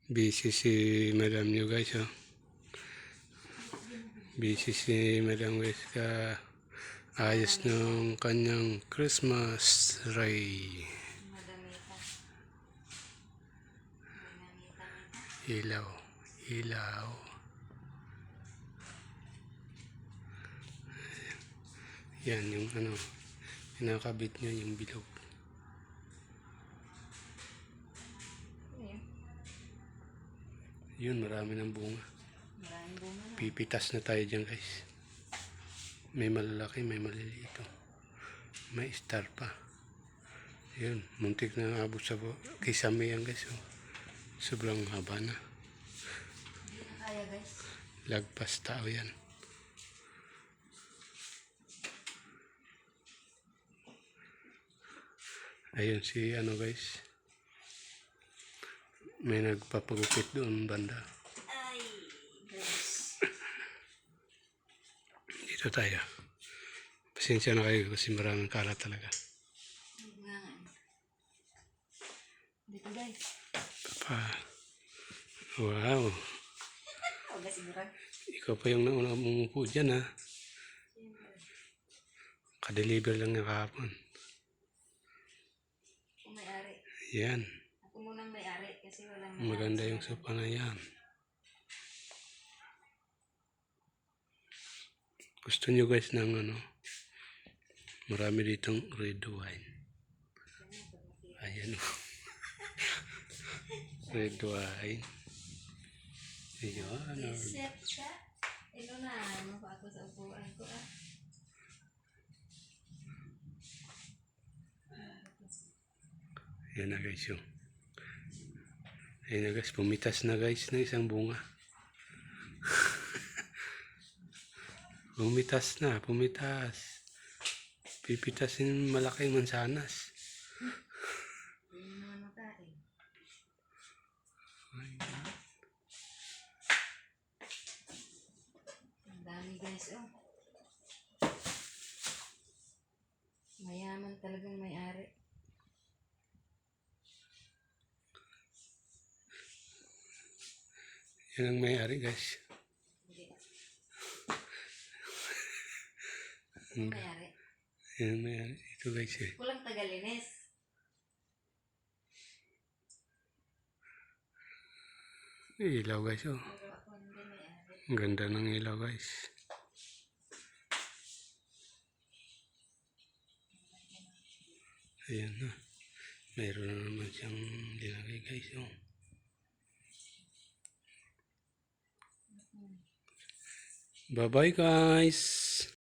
Busy si madam nyo guys, oh. Busy si madam guys ka ayos ng kanyang Christmas tree. Ilaw, ilaw. Yan yung ano, kinakabit niya yung bilog. Yun, marami ng bunga. Pipitas na tayo dyan guys. May malalaki, may maliliit. May star pa. Yun, muntik na abot sa kisame yan guys. Oh. Sobrang haba na. Hindi na kaya guys. Lagpas tao yan. Ayun si ano guys. May nagpapagupit doon banda. Ay, guys. Dito tayo. Pasensya na kayo kasi maraming kalat talaga. Dito guys. Papa. Wow. Ikaw pa yung nauna mumupo dyan ha. Ka-deliver lang niya kahapon. Ako may-ari. Yan. Ako munang may-ari kasi walang Maganda yung sopa na yan. Gusto nyo guys ng ano, marami ditong red wine. Ayan o. Red wine. Ayan. Set ka? Ito na, ano pa ako sa upuan ko ah. Ayan na guys yung. Ayan na guys, pumitas na guys ng isang bunga. Pumitas na, pumitas. Pipitasin malaking mansanas. Hindi naman makain. Ang dami guys oh. Mayaman talagang may-ari. Yan ang may-ari guys. May-ari. Yan ang may-ari. Ito guys eh. Kulang tagalinis. Ilaw guys oh. Pero ako hindi may-ari. Ang ganda ng ilaw guys. Ayan na. Mayroon na naman siyang linagay guys oh. Bye bye guys.